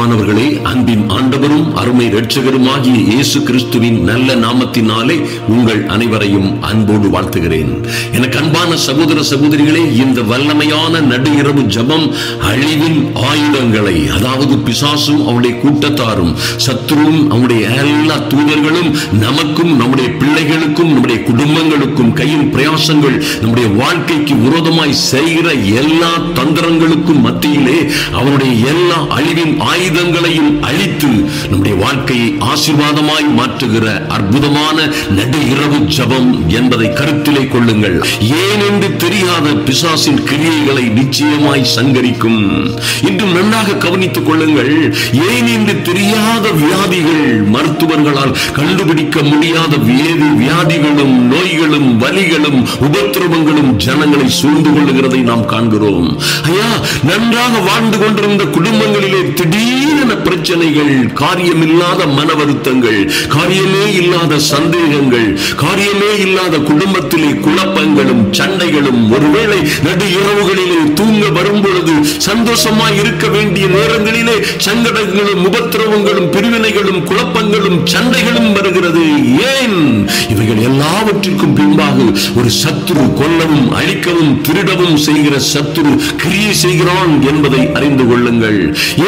பிரியமானவர்களே, அன்பின் ஆண்டவரும் அருமை இரட்சகருமாகிய இயேசு கிறிஸ்துவின் நல்ல நாமத்தினாலே உங்கள் அனைவரையும் அன்போடு வாழ்த்துகிறேன். எனக்கு அன்பான சகோதர சகோதரிகளே, இந்த வல்லமையான நடு இரவு ஜெபம் அழிவின் ஆயுதங்களை, அதாவது பிசாசும் அவருடைய கூட்டத்தாரும் சத்துருவும் அவருடைய எல்லா தூதர்களும் நமக்கும் நம்முடைய பிள்ளைகளுக்கும் நம்முடைய குடும்பங்களுக்கும் கையின் பிரயாசங்கள் நம்முடைய வாழ்க்கைக்கு விரோதமாய் செய்கிற எல்லா தந்திரங்களுக்கும் மத்தியிலே அவனுடைய எல்லா அழிவின் ஆயுதங்களையும் அழித்து நம்முடைய வாழ்க்கையை ஆசீர்வாதமாய் மாற்றுகிற அற்புதமான நடு இரவு ஜெபம் என்பதை கருத்திலே கொள்ளுங்கள். ஏன் என்று தெரியாத பிசாசின் கிரியைகளை நிச்சயமாய் சங்கரிக்கும். இன்றும் நன்றாக கவனித்துக் கொள்ளுங்கள். ஏன் என்று தெரியாத வியாதிகள், மருத்துவர்களால் கண்டுபிடிக்க முடியாத வியாதிகளும் நோய்களும் வலிகளும் உபத்திரவங்களும் ஜனங்களை சூழ்ந்து கொள்ளுகிறதை நாம் காண்கிறோம். ஐயா, நன்றாக வாழ்ந்து கொண்டிருந்த குடும்பங்களிலே திடீரென பிரச்சனைகள், காரியமில்லாத மன வருத்தங்கள், காரியமே இல்லாத சந்தேகங்கள், காரியமே இல்லாத குடும்பத்திலே குழப்பங்களும் சண்டைகளும், ஒருவேளை நடு இரவுகளிலே தூங்க வரும் பொழுது சந்தோஷமாய் இருக்க வேண்டிய நேரங்களிலே சங்கடங்களும் உபத்திரவங்களும் பிரிவினைகளும் குழப்பங்களும் சண்டைகளும் வருகிறது. ஏன்? இவைகள் எல்லாவற்றிற்கும் பின்பாக ஒரு சத்துரு கொல்லவும் அழிக்கவும் திருடவும் செய்கிற சத்துரு கிரியை செய்கிறான் என்பதை அறிந்து கொள்ளுங்கள்.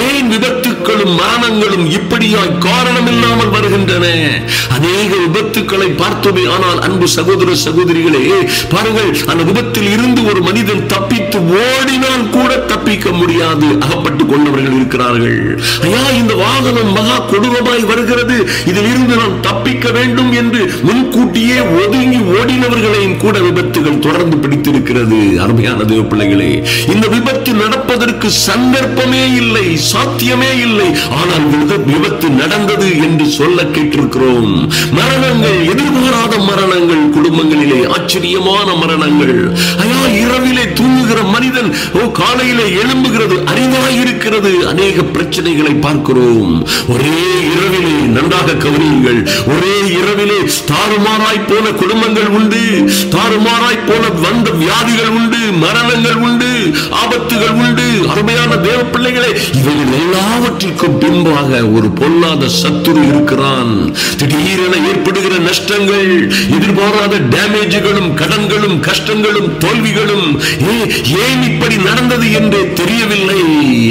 ஏன் விபத்துக்களும் மரணங்களும் இப்படியாய் காரணமில்லாமல் வருகின்றன? அநேக விபத்துக்களை பார்த்தோமே. ஆனால் அன்பு சகோதர சகோதரிகளே, பாருங்கள், அந்த விபத்தில் இருந்து ஒரு மனிதன் தப்பித்து ஓடினால் கூட தப்பிக்க முடியாது, அகப்பட்டுக் கொண்டவர்கள் இருக்கிறார்கள். ஐயா, இந்த வாகனம் மகா கொடூரமாய் வருகிறது, இதில் இருந்து நாம் தப்பிக்க வேண்டும் என்று முன்கூட்டியே ஒதுங்கி ஓடினவர்களையும் கூட விபத்துகள் தொடர்ந்து பிடித்திருக்கிறது. அருமையான தேவ பிள்ளைகளே, இந்த விபத்து நடப்பதற்கு சந்தர்ப்பமே இல்லை, சாத்தியமே இல்லை. ஆனால் விபத்து நடந்தது என்று சொல்ல கேட்டிருக்கிறோம். மரணங்கள், எதிர்பாராத மரணங்கள், குடும்பங்களிலே ஆச்சரியமான மரணங்கள். ஐயா, இரவிலே தூங்குகிற மனிதன் காலையிலே எழும்புகிறது அறிவாயிருக்கிறது. அநேக பிரச்சனைகளை பார்க்கிறோம். ஒரே இரவிலே, நன்றாக கவனியுங்கள், ஒரே இரவிலே தாறுமாறாய் போன குடும்பங்கள் உண்டு, தாறுமாறாய் போன வந்த வியாதிகள் உண்டு, மரணங்கள் உண்டு, ஆபத்துகள் உண்டு. அருமையான தேவ பிள்ளைகளே, இவைகள் எல்லாவற்றிற்கும் பின்பாக ஒரு பொல்லாத சத்துரு இருக்கிறான். திடீரென ஏற்படுகிற நஷ்டங்கள், எதிர்பாராத டேமேஜ்களும் கடன்களும் கஷ்டங்களும் தோல்விகளும், ஏன் இப்படி நடந்தது என்று தெரியவில்லை.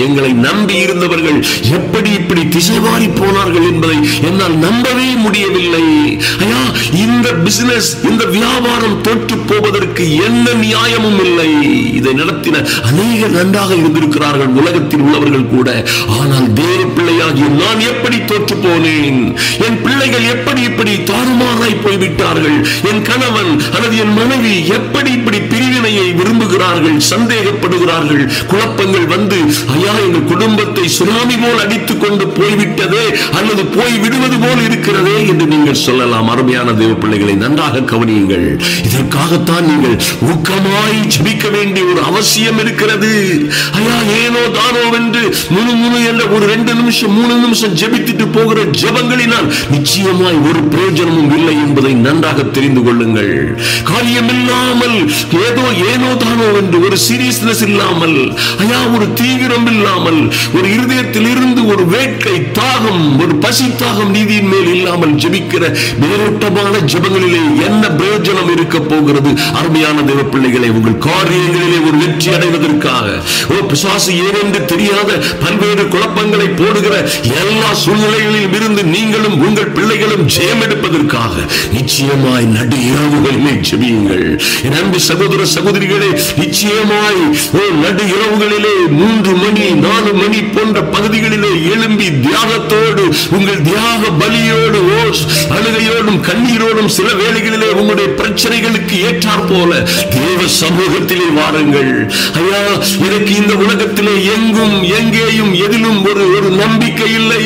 எங்களை நம்பி இருந்தவர்கள் எப்படி இப்படி திசை மாறி போனார்கள் என்பதை என்னால் நம்பவே முடியவில்லை. ஐயா, இந்த பிசினஸ், இந்த வியாபாரம் தோற்று போவதற்கு என்ன நியாயமும் இல்லை. இதை நடத்தின அநேகர் நன்றாக இருந்திருக்கிறார்கள், உலகத்தில் உள்ளவர்கள் கூட. ஆனால் தேவ பிள்ளையாகிய நான் எப்படி தோற்று போனேன்? என் பிள்ளைகள் எப்படி இப்படி தாறுமாறாய் போய்விட்டார்கள்? என் கணவன் அல்லது என் மனைவி எப்படி இப்படி பிரிவினையை விரும்புகிறார்கள், சந்தேகப்படுகிறார்கள்? குழப்பங்கள் வந்து ஐயா, எங்கள் குடும்பத்தை சுனாமி போல் அடித்துக் கொண்டு போய்விட்டதே அல்லது போய் விடுவது போல் இருக்கிறதே என்று நீங்கள் சொல்லலாம். அருமையான தேவ பிள்ளைகளை, நன்றாக கவனியுங்கள். இதற்காகத்தான் நீங்கள் ஊக்கமாய் ஜெபிக்க வேண்டிய ஒரு அவசியம் இருக்கிறது. ஐயா, ஏனோ தானோ என்று முழு என்ற ஒரு 2 நிமிஷம் 3 நிமிஷம் ஜெபித்துட்டு போகிற ஜெபங்களினால் நிச்சயமாய் ஒரு பிரயோஜனமும் இல்லை என்பதை நன்றாக தெரிந்து கொள்ளுங்கள். காரியமில்லாமல் ஏனோ தானோ என்று ஒரு சீரியஸ்னஸ் இல்லாமல், ஐயா, ஒரு தீவிரம் இல்லாமல், ஒரு இருதயத்தில் இருந்து ஒரு வேட்கை தாகம், ஒரு பசி தாகம் நீதியின் மேல் இல்லாமல் ஜெபிக்கிற மேலோட்டமான ஜெபங்களிலே என்ன பிரயோஜனம் இருக்க போகிறது? அருமையான தேவ பிள்ளைகளை, உங்கள் காரியங்களிலே ஒரு வெற்றி அடைவதற்காக, பிசாசு ஏனென்று தெரியாத பல்வேறு குழப்பங்களை போடுகிற எல்லா சூழ்நிலைகளிலும் இருந்து நீங்களும் உங்கள் பிள்ளைகளும் ஜெயம் எடுப்பதற்காக நிச்சயமாய் நடு இரவுகளிலே ஜெபியுங்கள். என் அன்பு சகோதர சகோதரிகளே, நிச்சயமாய் நடு இரவுகளிலே 3 மணி 4 மணி போன்ற பகுதிகளிலே எழும்பி தியாகத்தோடு, உங்கள் தியாக பலியோடு, அழுகையோடும் கண்ணீரோடும், சில வேளைகளிலே உங்களுடைய பிரச்சனைகளுக்கு ஏற்றாற் போல தேவ சமூகத்திலே வாருங்கள். ஐயா, எனக்கு இந்த உலகத்திலே எங்கும் எங்கேயும் எதிலும் ஒரு நம்பிக்கை இல்லை.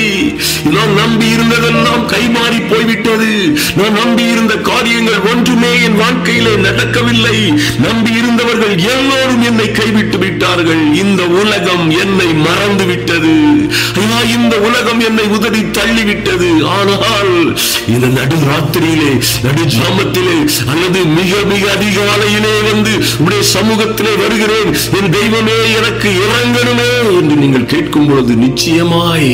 நான் நம்பி இருந்ததெல்லாம் கைமாறி போய்விட்டது. நான் நம்பி இருந்த காரியங்கள் ஒன்றுமே என் வாழ்க்கையிலே நடக்கவில்லை. நம்பி இருந்தவர்கள் எல்லோரும் என்னை கைவிட்டு விட்டார்கள். இந்த உலகம் என்னை மறந்து விட்டது. ஐயா, இந்த உலகம் உலகம் என்னை உதறி தள்ளிவிட்டது. ஆனால் இந்த நடுராத்திரியிலே, நடு ஜாமத்திலே, அல்லது மிக மிக அதிகாலையிலே வந்து உடைய சமூகத்திலே வருகிறேன், என் தெய்வமே எனக்கு இறங்கணுமே என்று நீங்கள் கேட்கும் பொழுது நிச்சயமாய்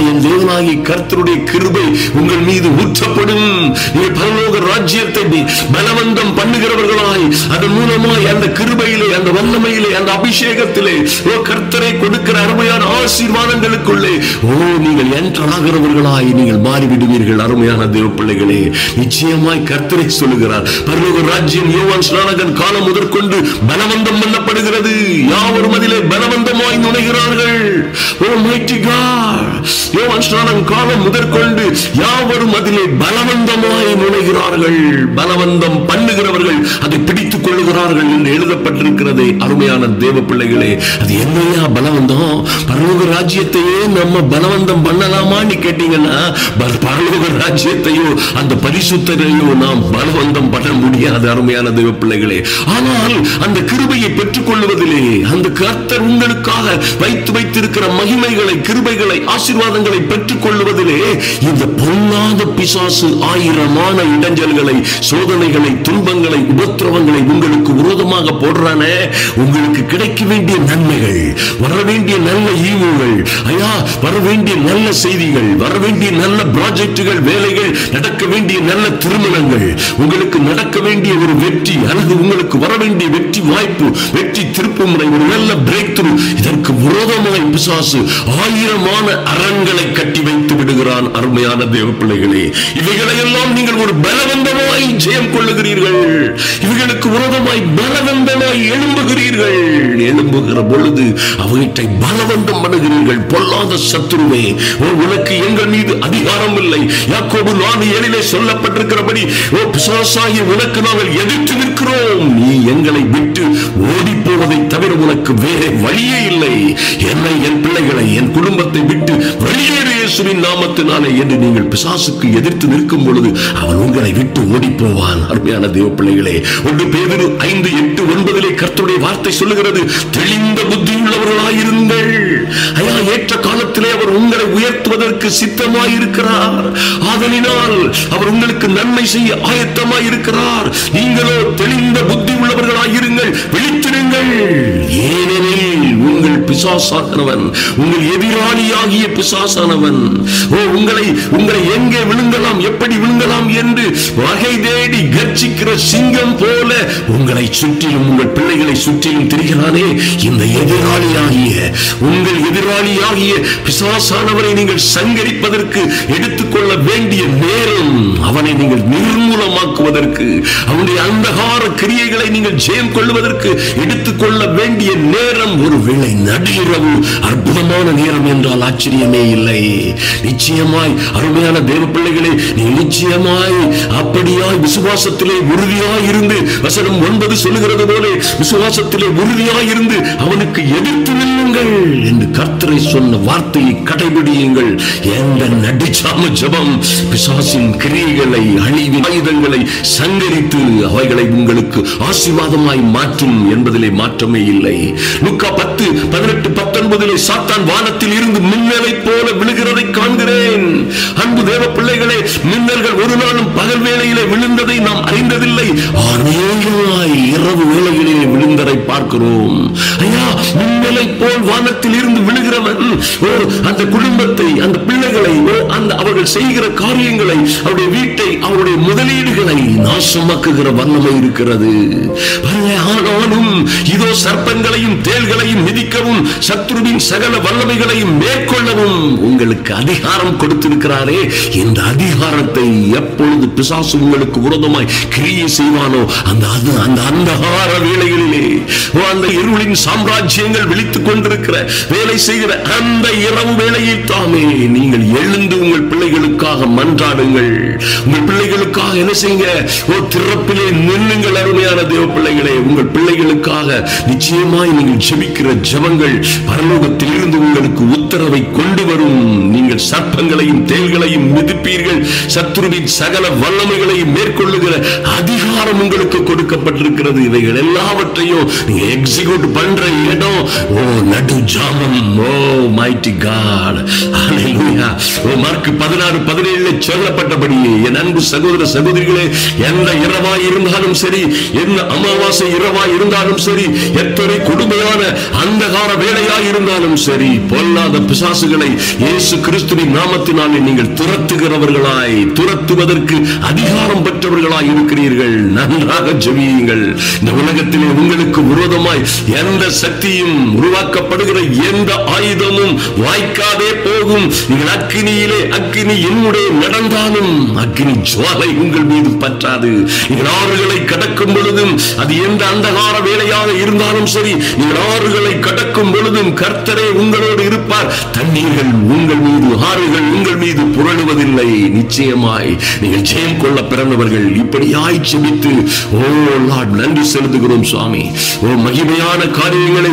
என் தேவனாகி கர்த்தருடைய கிருபை உங்கள் மீது ஊற்றப்படும். நீங்கள் பரலோக ராஜ்யத்தை பலவந்தம் பண்ணுகிறவர்களாய், அதன் மூலமாய் அந்த கிருபையிலே, அந்த வல்லமையிலே, அந்த அபிஷேகத்திலே கர்த்தரை கொடுக்கிற அருமையான ஆசீர்வாதங்களுக்குள்ளே நீங்கள் என்ட்ராகிறவர்களாய் நீங்கள் மாறிவிடுவீர்கள். அருமையான தேவ பிள்ளைகளே, நிச்சயமாய் கர்த்தரை சொல்லுகிறார். பரலோக ராஜ்யம் யோவான் ஸ்நானகன் காலம் முதற்கொண்டு பலவந்தம் பண்ணப்படுகிறது. யாவரும் அதிலே பலவந்தமாய் நுழைகிறார்கள். யோவான் ஸ்நானகன் காலம் முதற்கொண்டு யாவரும் அதிலே பலவந்தமாய் நுழைகிறார்கள். பலவந்தம் பண்ணுகிறவர்கள் அதை பிடித்துக் கொள்ளுகிறார்கள் என்று எழுதப்பட்டிருக்கிறதே. அருமையான தேவ பிள்ளைகளே, அது என்னையா பலவந்தம்? பரலோக ராஜ்யத்தையே நம்ம பலவந்தம் பண்ணலாமான்னு கேட்டீங்கன்னா, பரலோக ராஜ்யத்தையோ அந்த பரிசுத்தரையோ நாம் பலவந்தம் பண்ண முடியாது. அருமையான தேவ பிள்ளைகளே, ஆனால் அந்த கிருபையை பெற்றுக் கொள்வதிலே, அந்த கர்த்தர் உங்களுக்காக வைத்திருக்கிற மகிமைகளை, கிருபைகளை, ஆசீர்வாதங்களை பெற்றுக் கொள்வதிலே இந்த பொல்லாத பிசாசு ஆயிரமான இடைஞ்சல்களை, சோதனைகளை, துன்பங்களை, உபத்திரவங்களை உங்களுக்கு விரோதமாக போடுறானே. உங்களுக்கு கிடைக்க வேண்டிய நன்மைகள், வர வேண்டிய நல்ல ஈவுகள், ஐயா வர வேண்டிய நல்ல செய்திகள், வர வேண்டிய நல்ல ப்ராஜெக்டுகள், வேலைகள், நடக்க வேண்டிய நல்ல திருமணங்கள், உங்களுக்கு நடக்க வேண்டிய ஒரு வெற்றி, அல்லது உங்களுக்கு வர வேண்டிய வெற்றி வாய்ப்பு, வெற்றி திருப்புமுறை, ஒரு நல்ல பிரேக் த்ரூ, இதற்கு விரோதமாய் பிசாசு ஆயிரமான அரண்களை கட்டி வைத்து விடுகிறான். அருமையான தேவ பிள்ளைகளே, இவைகளை எல்லாம் நீங்கள் ஒரு பலவந்தமாய் ஜெயம் கொள்ளுகிறீர்கள். இவைகளுக்கு விரோதமாய் பலவந்தமாய் எழும்புகிறீர்கள். எழும்புகிற பொழுது அவற்றை பலவந்தம் பண்ணுகிறீர்கள். பொல்லாத சத்துருவே, உனக்கு எங்கள் மீது அதிகாரம் இல்லை. யாக்கோபு 4:7 சொல்லப்பட்டிருக்கிறபடி, ஓ பிசாசாகிய உனக்கு நாங்கள் எதிர்த்து நிற்கிறோம். நீ எங்களை விட்டு ஓடி போவதை தவிர உனக்கு வேற வழியே இல்லை. என்னை, என் பிள்ளைகளை, என் குடும்பத்தை விட்டு வெளியேறு இயேசுவின் நாமத்தினாலே என்று நீங்கள் பிசாசுக்கு எதிர்த்து நிற்கும் பொழுது அவன் உங்களை விட்டு ஓடி போவான். அருமையான தேவ பிள்ளைகளே, 1 பேதுரு 5:8-9 கர்த்தருடைய வார்த்தை சொல்லுகிறது, தெளிந்த புத்தி உள்ளவர்களாயிருங்கள். ஐயா, ஏற்ற காலத்திலே அவர் உங்களை உயர்த்துவதற்கு சித்தமாய் இருக்கிறார். ஆதலினால் அவர் உங்களுக்கு நன்மை செய்ய ஆயத்தமாய் இருக்கிறார். நீங்களோ தெளிந்த புத்தி உள்ளவர்களாயிருங்கள், விழித்திருங்கள். ஏனெனில் உங்கள் பிசாசானவன், உங்கள் எதிராளியாகிய பிசாசானவன் உங்களை எங்கே விழுங்கலாம், எப்படி விழுங்கலாம் என்று வகை தேடி கர்ஜிக்கிற சிங்கம் போல உங்களை சுற்றிலும், உங்கள் பிள்ளைகளை சுற்றிலும் திரிகிறானே. இந்த உங்கள் எதிராளியாகிய பிசாசானவரை நீங்கள் சங்கரிப்பதற்கு எடுத்துக்கொள்ள வேண்டிய நேரம், அவனை நீங்கள் நிர்மூலமாக்குவதற்கு, அவனுடைய அந்தகார கிரியைகளை நீங்கள் ஜெயம் கொள்வதற்கு எடுத்துக்கொள்ள வேண்டிய நேரம் ஒருவேளை நடுஇரவு. அற்புதமான நேரம் என்றால் ஆச்சரியமே இல்லை. நிச்சயமாய் அருமையான தேவ பிள்ளைகளே, நீ நிச்சயமாய் அப்படியாய் விசுவாசத்திலே உறுதியாய் இருந்து, வசனம் 9 சொல்லுகிறது போல விசுவாசத்திலே உறுதியாய் இருந்து அவனுக்கு எதிர்த்து நில்லுங்கள் என்று கர்த்தரை சொன்ன வார்த்தையை கடைபிடியுங்கள். எந்த நடிச்சாம ஜபம் பிசாசின் கிரியைகளை, அழிவின் ஆயுதங்களை சங்கரித்து அவைகளை உங்களுக்கு ஆசீர்வாதமாய் மாற்றும் என்பதிலே மாற்றமே இல்லை. லூக்கா 10:18-19 சாத்தான் வானத்தில் இருந்து மின்னலை போல விழுகிறதை காண்கிறேன். அன்பு தேவ பிள்ளைகளே, மின்னல்கள் ஒரு நாளும் பகல் வேளையிலே விழுந்ததை நாம் அறிந்ததில்லை. அநேகமாய் இரவு வேளைகளிலே விழுந்ததை பார்க்கிறோம். ஐயா, மின்னலை போல் வானத்தில் இருந்து விழுகிறவன் அந்த குடும்பத்தை, அந்த பிள்ளைகளை, அந்த அவர்கள் செய்கிற காரியங்களை, அவருடைய வீட்டை, அவருடைய முதலீடுகளை நாசமாக்குகிற வல்லமை இருக்கிறது. ஆனாலும் இதோ சர்ப்பங்களையும் தேள்களையும் மிதிக்கவும் சத்துருவின் சகல வல்லமைகளையும் மேற்கொள்ளவும் உங்களுக்கு அதிகாரம் கொடுத்திருக்கிறாரே. இந்த அதிகாரத்தை எப்பொழுது பிசாசு உங்களுக்கு விரோதமாய் கிரியை செய்வானோ அந்த அந்தகார வேளைகளிலே, அந்த இருளின் சாம்ராஜ்யங்கள் விழித்துக் கொண்டிருக்கிற வேலை செய்கிற அந்த இரவு வேளையில் தாமே நீங்கள் எழுந்து உங்கள் பிள்ளைகளுக்காக மன்றாடுங்கள். உங்கள் பிள்ளைகளுக்காக என்ன செய்யுங்க? திறப்பிலே நின்னுங்கள். அருமையான தேவ பிள்ளைகளே, உங்கள் பிள்ளைகளுக்காக நிச்சயமாய் நீங்கள் ஜெபிக்கிற ஜெபங்கள் பரலோகத்தில் இருந்து உங்களுக்கு உத்தரவை கொண்டு வரும். நீங்கள் சர்ப்பங்களையும் தேள்களையும் மிதிப்பீர்கள், சத்துருவின் சகல வல்லமைகளை மேற்கொள்ளுகிற அதிகாரம் உங்களுக்கு கொடுக்கப்பட்டிருக்கிறது. இவைகள் எல்லாவற்றையும் நீங்க எக்ஸிக்யூட் பண்ற இடம் நடு ஜாமம். மைட்டி காட், ஹல்லேலூயா. மார்க் 16:17 சொல்லப்பட்டபடியே என் அன்பு சகோதர சகோதரிகளே, எந்த இரவாய் இருந்தாலும் சரி, என்ன அமாவாசை இரவாய் இருந்தாலும் சரி, எத்தனை கொடுமையான அந்தகார வேளையாய் இருந்தாலும் சரி, பொல்லாத பிசாசுகளை இயேசு கிறிஸ்துவின் நாமத்தினாலே நீங்கள் துரத்துகிறவர்களாய், துரத்துவதற்கு அதிகாரம் பெற்றவர்களாய் இருக்கிறீர்கள். நன்றாக ஜெபியுங்கள். இந்த உலகத்திலே உங்களுக்கு விரோதமாய் எந்த சக்தியும் உருவாக்கப்படுகிற எந்த ஆயுதமும் வாய்க்காதே போகும். நீங்கள் அக்கினியிலே அக்கினி என்னுடைய நடந்தாலும் அக்கினி ஜுவாலை உங்கள் மீது பற்றாது. நீங்கள் ஆறுகளை கடக்கும் பொழுதும், அது எந்த அந்தகார வேளையாக இருந்தாலும் சரி, நீங்கள் ஆறுகளை கடக்கும் பொழுதும் கர்த்தரே உங்களோடு இருப்பார். தண்ணீர்கள் உங்கள் மீது, ஆறுகள் உங்கள் மீது புரளுவதில்லை. நிச்சயமாய் நீங்கள் ஜெயம் கொள்ள பிறந்தவர்கள். இப்படியாய் ஜெபித்து நன்றி செலுத்துகிறோம் சுவாமி. மகிமையான காரியங்களை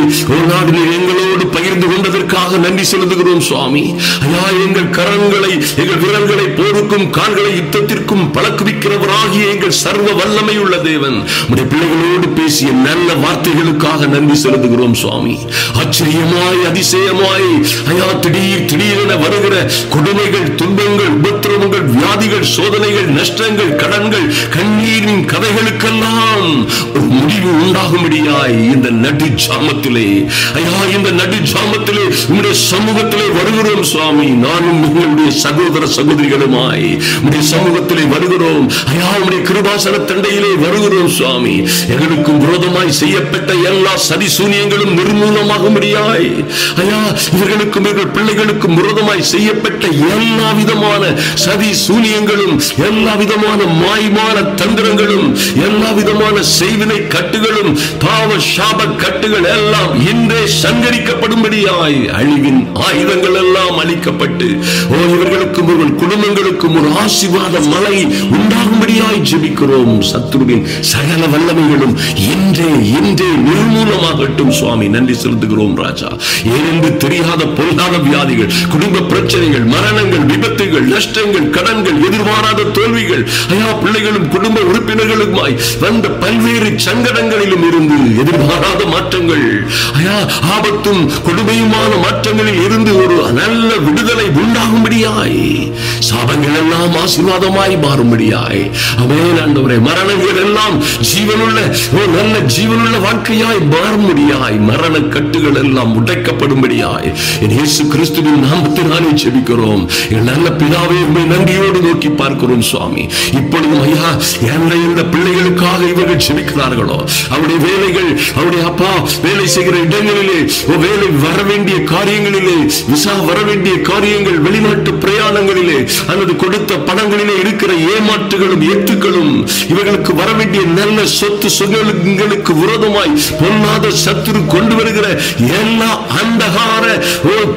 எங்களோடு பகிர்ந்து கொண்டதற்காக நன்றி செலுத்துகிறோம் சுவாமி. ஐயா, எங்கள் கரங்களை, எங்கள் விரல்களை போருக்கும் கால்களை யுத்தத்திற்கும் பழக்குவிக்கிறவராகிய எங்கள் சர்வ வல்லமை உள்ள தேவன், உடைய பிள்ளைகளோடு பேசிய நல்ல வார்த்தைகளுக்காக நன்றி செலுத்துகிறோம் சுவாமி. ஆச்சரியமாய், அதிசயமாய் ஐயா, திடீரென வருகிற கொடுமைகள், துன்பங்கள், உபத்திரவங்கள், வியாதிகள், சோதனைகள், நஷ்டங்கள், கடன்கள், கண்ணீரின் கதைகளுக்கெல்லாம் ஒரு முடிவு உண்டாகும்படியாய் இந்த நடு ஜாமத்திலே, ஐயா, இந்த நடு ஜாமத்திலே உம்முடைய சமூகத்திலே வருகிறோம் சுவாமி. நானும் உங்களுடைய சகோதர சகோதரிகளுமாய் உம்முடைய சமூகத்திலே வருகிறோம். ஐயா, உம்முடைய கிருபாசன தண்டையிலே வருகிறோம் சுவாமி. எங்களுக்கும் விரோதமாய் செய்யப்பட்ட எல்லா சதி சூனியங்களும் நிர்மூலமாகும்படியாய், ஐயா, இவர்களுக்கும் இவர்கள் பிள்ளைகளுக்கும் விரோதமாய் செய்யப்பட்ட எல்லா விதமான சதி சூனியங்களும், எல்லா விதமான மாய்மான தந்திரங்களும், எல்லா விதமான செய்வினை கட்டுகளும், பாவ சாப கட்டுகள் எல்லாம் இன்றே சங்கரிக்கப்படும்படியாய், அழிவின் ஆயுதங்கள் எல்லாம் அழிக்கப்பட்டு இவர்களுக்கும் இவர்கள் குடும்பங்களுக்கும் ஒரு ஆசீர்வாத மழை உண்டாகும்படியாய் ஜெபிக்கிறோம். சத்துருவின் சகல வல்லமைகளும் இன்றே நிர்மூலமாகட்டும் சுவாமி. நன்றி செலுத்துகிறோம் ராஜா. ஏனென்று தெரியாத பொல்லாத வியாதிகள், குடும்ப பிரச்சனைகள், மரணங்கள், விபத்துகள், நஷ்டங்கள், கடன்கள், எதிர்பாராத தோல்விகள், ஐயா, பிள்ளைகளும் குடும்ப உறுப்பினர்களுமாய் வந்த பல்வேறு சங்கடங்களிலும் இருந்து எதிர்பாராத மாற்றங்கள், ஐயா, ஆபத்தும் கொடுமையுமான மாற்றங்களில் இருந்து ஒரு நல்ல விடுதலை உண்டாகும்படியாய், சாபங்கள் எல்லாம் ஆசீர்வாதமாய் மாறும்படியாய், ஆமென் ஆண்டவரே. மரணங்கள் எல்லாம் ஜீவனுள்ள ஒரு நல்ல ஜீவனுள்ள வாழ்க்கையாய் மாறும்படியாய், மரண கட்டுகள் எல்லாம் உடைக்கப்படும்படியாய் இயேசு கிறிஸ்துவின் நாமத்தினாலே ஜெபிக்கிறோம். எங்கள் நல்ல பிதாவே, உம்மை நன்றியோடு நோக்கி பார்க்கிறோம் சுவாமி. இப்பொழுதும் ஐயா, இந்த பிள்ளைகளுக்காக இவர்கள் ஜெபிக்கிறார்களோ, அவருடைய வேலைகள், அவருடைய அப்பா வேலை செய்கிற இடங்களிலே, வேலை வர வேண்டிய காரியங்களிலே, விசா வர வேண்டிய காரியங்கள், வெளிநாட்டு பிரயாணங்களிலே, அல்லது கொடுத்த பணங்களிலே இருக்கிற ஏமாற்றுகளும் எத்துக்களும், இவர்களுக்கு வர வேண்டிய நல்ல சொத்து சொங்களுக்கு விரோதமாய் பொல்லாத சத்துரு கொண்டு வருகிற எல்லா அந்தகார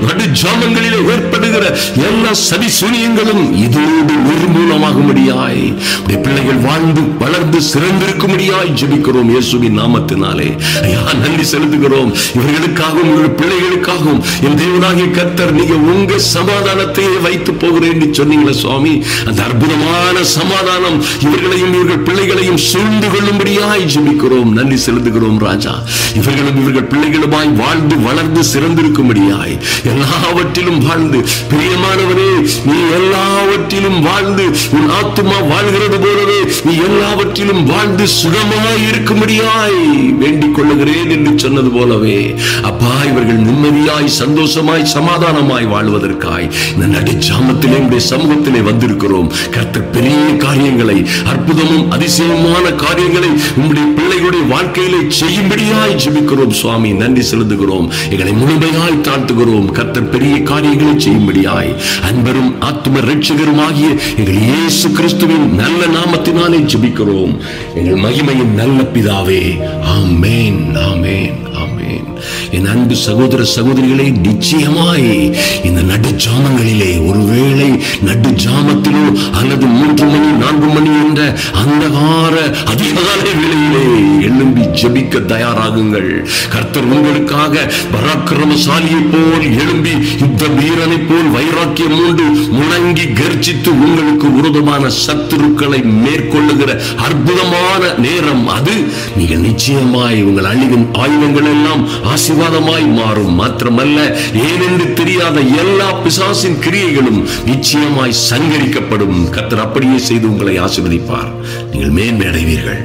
நடு ஜாமங்களிலே ஏற்படுகிற எல்லா சதி சூனியங்களும் இதோடு நிர்மூலமாகும்படியாய் பிள்ளைகள் வாழ்ந்து வளர்ந்து சிறந்திருக்கும்படியாய் ஜெபிக்கிறோம் இயேசுவின் நாமத்தினாலே. ஐயா, நன்றி செலுத்துகிறோம். இவர்களுக்காகவும் இவர்கள் பிள்ளைகளுக்காகவும் என் தேவனாகிய கர்த்தர், நீங்க உங்க சமாதானத்தையே வைத்து போகிறேன் என்று சொன்னீங்களே சுவாமி. அந்த அற்புதமான சமாதானம் இவர்களையும் இவர்கள் பிள்ளைகளையும் சூழ்ந்து கொள்ளும்படியாய் ஜெபிக்கிறோம். நன்றி செலுத்துகிறோம் ராஜா. இவர்களும் இவர்கள் பிள்ளைகளுமாய் வாழ்ந்து வளர்ந்து சிறந்திருக்கும்படியாய், எல்லாவற்றிலும் வாழ்ந்து, பிரியமானவரே, நீ எல்லாவற்றிலும் வாழ்ந்து உன் ஆத்துமா வாழ்கிறது போலவே நீ எல்லாவற்றிலும் வாழ்ந்து சுகமாய் இருக்கும்படியாய் வேண்டிக் கொள்ளுகிறேன் என்று சொன்னது போலவே அப்பா, இவர்கள் நிம்மதியாய் சந்தோஷமாய் சமாதானமாய் வாழ்வதற்காய் இந்த நடுச்சாமத்திலே உடைய சமூகத்திலே வந்திருக்கிறோம். கர்த்தர் பெரிய காரியங்களை, அற்புதமும் அதிசயமான காரியங்களை உங்களுடைய பிள்ளைகளுடைய வாழ்க்கையிலே செய்யும்படியாய் ஜெபிக்கிறோம் சுவாமி. நன்றி செலுத்துகிறோம். எங்களை முழுமையாய் தாழ்த்துகிறோம். கர்த்தர் பெரிய காரியங்களை செய்யும்படியாய் அன்பரும் ஆத்தும ரட்சகருமாகிய எங்கள் இயேசு கிறிஸ்துவின் நல்ல நாமத்தினாலே ஜெபிக்கிறோம் எங்கள் மகிமையின் நல்ல பிதாவே. ஆமென், ஆமென், ஆமென். என் அன்பு சகோதர சகோதரிகளே, நிச்சயமாய் இந்த நடு ஜாமங்களிலே, ஒருவேளை நடு ஜாமத்திலோ அல்லது 3 மணி 4 மணி என்ற அந்தகார அதிகாலை வேளையிலே எழும்பி ஜெபிக்க தயாராகுங்கள். கர்த்தர் உங்களுக்காக பராக்கிரமசாலியை போல் எழும்பி யுத்த வீரனை போல் வைராக்கியம் மூண்டு முழங்கி கர்ஜித்து உங்களுக்கு விரோதமான சத்துருக்களை மேற்கொள்ளுகிற அற்புதமான நேரம் அது. நீங்கள் நிச்சயமாய் உங்கள் அழிவின் ஆயுதங்கள் எல்லாம் ஆசீர்வாதமாய் மாறும். மாத்திரமல்ல, ஏனென்று தெரியாத எல்லா பிசாசின் கிரியைகளும் நிச்சயமாய் சங்கரிக்கப்படும். கர்த்தர் அப்படியே செய்து உங்களை ஆசீர்வதிப்பார். நீங்கள் மேன்மை அடைவீர்கள்.